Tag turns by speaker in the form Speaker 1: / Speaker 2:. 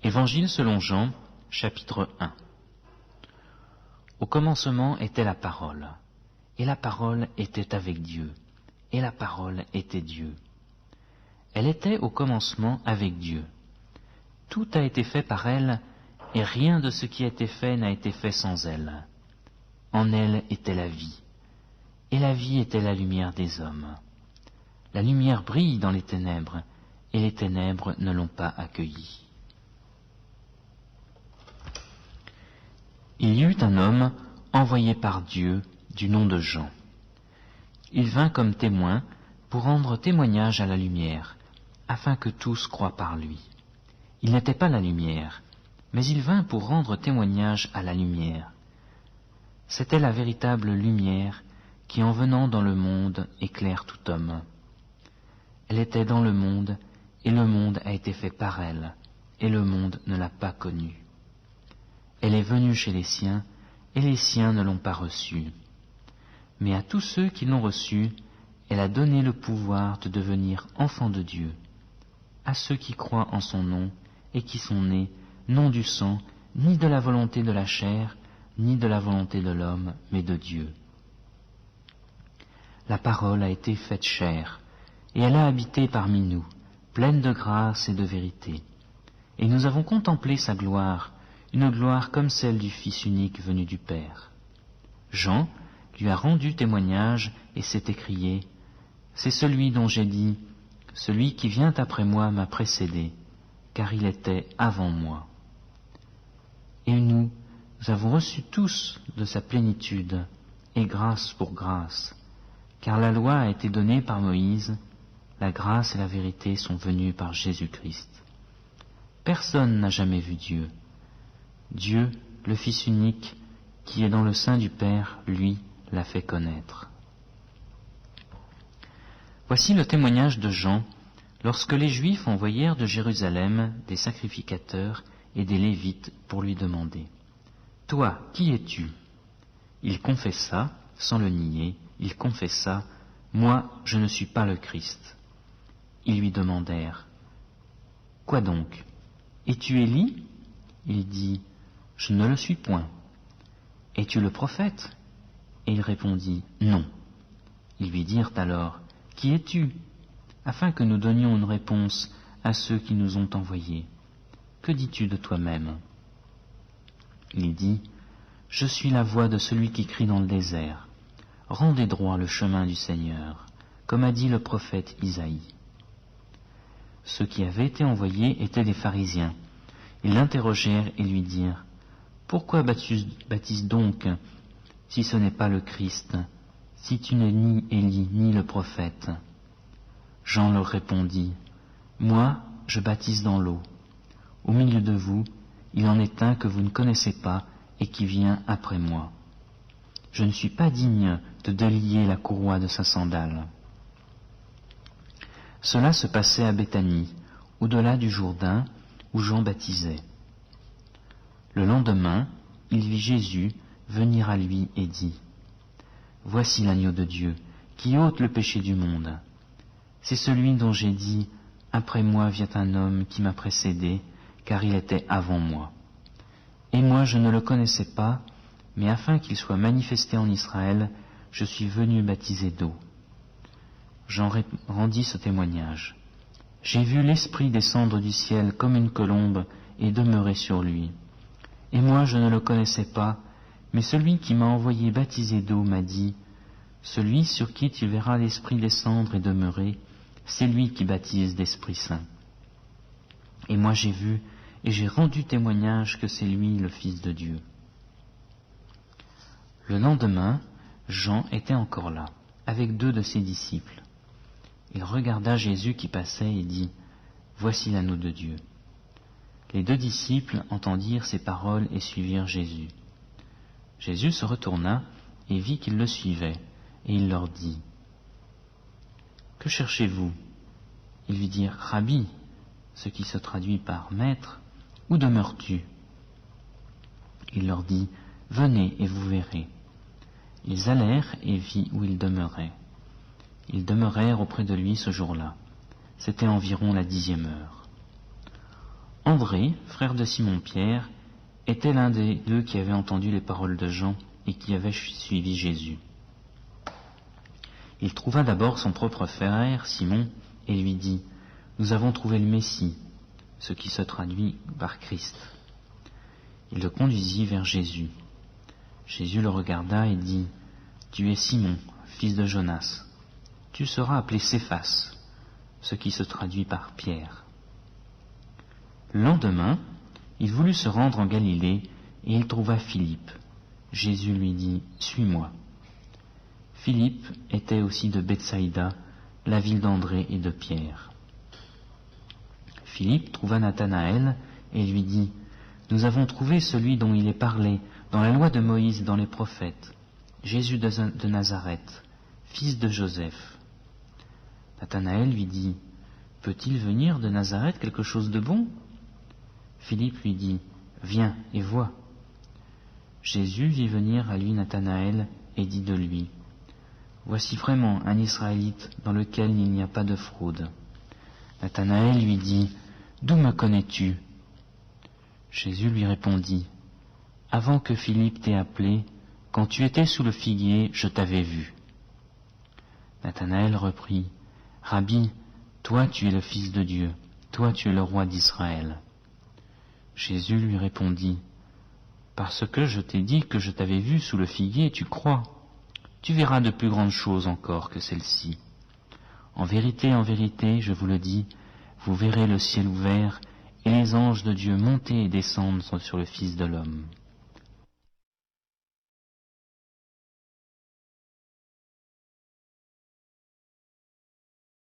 Speaker 1: Évangile selon Jean, chapitre 1. Au commencement était la parole, et la parole était avec Dieu, et la parole était Dieu. Elle était au commencement avec Dieu. Tout a été fait par elle, et rien de ce qui a été fait n'a été fait sans elle. En elle était la vie, et la vie était la lumière des hommes. La lumière brille dans les ténèbres, et les ténèbres ne l'ont pas accueillie. Il y eut un homme envoyé par Dieu du nom de Jean. Il vint comme témoin pour rendre témoignage à la lumière, afin que tous croient par lui. Il n'était pas la lumière, mais il vint pour rendre témoignage à la lumière. C'était la véritable lumière qui, en venant dans le monde, éclaire tout homme. Elle était dans le monde, et le monde a été fait par elle, et le monde ne l'a pas connue. Elle est venue chez les siens, et les siens ne l'ont pas reçue. Mais à tous ceux qui l'ont reçue, elle a donné le pouvoir de devenir enfants de Dieu, à ceux qui croient en son nom, et qui sont nés, non du sang, ni de la volonté de la chair, ni de la volonté de l'homme, mais de Dieu. La parole a été faite chair, et elle a habité parmi nous, pleine de grâce et de vérité. Et nous avons contemplé sa gloire, une gloire comme celle du Fils unique venu du Père. Jean lui a rendu témoignage et s'est écrié « C'est celui dont j'ai dit, celui qui vient après moi m'a précédé, car il était avant moi. » Et nous avons reçu tous de sa plénitude, et grâce pour grâce, car la loi a été donnée par Moïse, la grâce et la vérité sont venues par Jésus-Christ. Personne n'a jamais vu Dieu. Dieu, le Fils unique, qui est dans le sein du Père, lui, l'a fait connaître. Voici le témoignage de Jean, lorsque les Juifs envoyèrent de Jérusalem des sacrificateurs et des Lévites pour lui demander « Toi, qui es-tu » Il confessa, sans le nier, il confessa « Moi, je ne suis pas le Christ ». Ils lui demandèrent « Quoi donc? Es-tu Élie » Il dit « Je ne le suis point. » « Es-tu le prophète » Et il répondit « Non. » Ils lui dirent alors « Qui es-tu » afin que nous donnions une réponse à ceux qui nous ont envoyés. « Que dis-tu de toi-même » Il dit « Je suis la voix de celui qui crie dans le désert. Rendez droit le chemin du Seigneur, comme a dit le prophète Isaïe. » Ceux qui avaient été envoyés étaient des pharisiens. Ils l'interrogèrent et lui dirent « Pourquoi baptises donc, si ce n'est pas le Christ, si tu n'es ni Élie ni le prophète ?» Jean leur répondit « Moi, je baptise dans l'eau. Au milieu de vous, il en est un que vous ne connaissez pas et qui vient après moi. Je ne suis pas digne de délier la courroie de sa sandale. » Cela se passait à Béthanie, au-delà du Jourdain, où Jean baptisait. Le lendemain, il vit Jésus venir à lui et dit « Voici l'agneau de Dieu, qui ôte le péché du monde. C'est celui dont j'ai dit « Après moi vient un homme qui m'a précédé, car il était avant moi. Et moi je ne le connaissais pas, mais afin qu'il soit manifesté en Israël, je suis venu baptiser d'eau. » Jean rendit ce témoignage. « J'ai vu l'Esprit descendre du ciel comme une colombe et demeurer sur lui. Et moi je ne le connaissais pas, mais celui qui m'a envoyé baptiser d'eau m'a dit, « Celui sur qui tu verras l'Esprit descendre et demeurer, c'est lui qui baptise d'Esprit Saint. » Et moi j'ai vu et j'ai rendu témoignage que c'est lui le Fils de Dieu. Le lendemain, Jean était encore là, avec 2 de ses disciples. Il regarda Jésus qui passait et dit, « Voici l'agneau de Dieu. » Les 2 disciples entendirent ces paroles et suivirent Jésus. Jésus se retourna et vit qu'ils le suivaient, et il leur dit, « Que cherchez-vous » Ils lui dirent, « Rabbi », ce qui se traduit par « Maître », « Où demeures-tu » Il leur dit, « Venez et vous verrez. » Ils allèrent et vit où il demeurait. Ils demeurèrent auprès de lui ce jour-là. C'était environ la 10e heure. André, frère de Simon-Pierre, était l'un des deux qui avaient entendu les paroles de Jean et qui avait suivi Jésus. Il trouva d'abord son propre frère, Simon, et lui dit « Nous avons trouvé le Messie », ce qui se traduit par Christ. Il le conduisit vers Jésus. Jésus le regarda et dit « Tu es Simon, fils de Jonas. Tu seras appelé Céphas », ce qui se traduit par Pierre. Le lendemain, il voulut se rendre en Galilée et il trouva Philippe. Jésus lui dit « Suis-moi ». Philippe était aussi de Bethsaïda, la ville d'André et de Pierre. Philippe trouva Nathanaël et lui dit « Nous avons trouvé celui dont il est parlé dans la loi de Moïse et dans les prophètes, Jésus de Nazareth, fils de Joseph. » Nathanaël lui dit « Peut-il venir de Nazareth quelque chose de bon ?» Philippe lui dit « Viens et vois. » Jésus vit venir à lui Nathanaël et dit de lui « Voici vraiment un Israélite dans lequel il n'y a pas de fraude. » Nathanaël lui dit « D'où me connais-tu » Jésus lui répondit « Avant que Philippe t'ait appelé, quand tu étais sous le figuier, je t'avais vu. » Nathanaël reprit « Rabbi, toi tu es le Fils de Dieu, toi tu es le roi d'Israël. » Jésus lui répondit « Parce que je t'ai dit que je t'avais vu sous le figuier, tu crois. Tu verras de plus grandes choses encore que celles-ci. En vérité, je vous le dis, vous verrez le ciel ouvert et les anges de Dieu monter et descendre sur le Fils de l'homme. »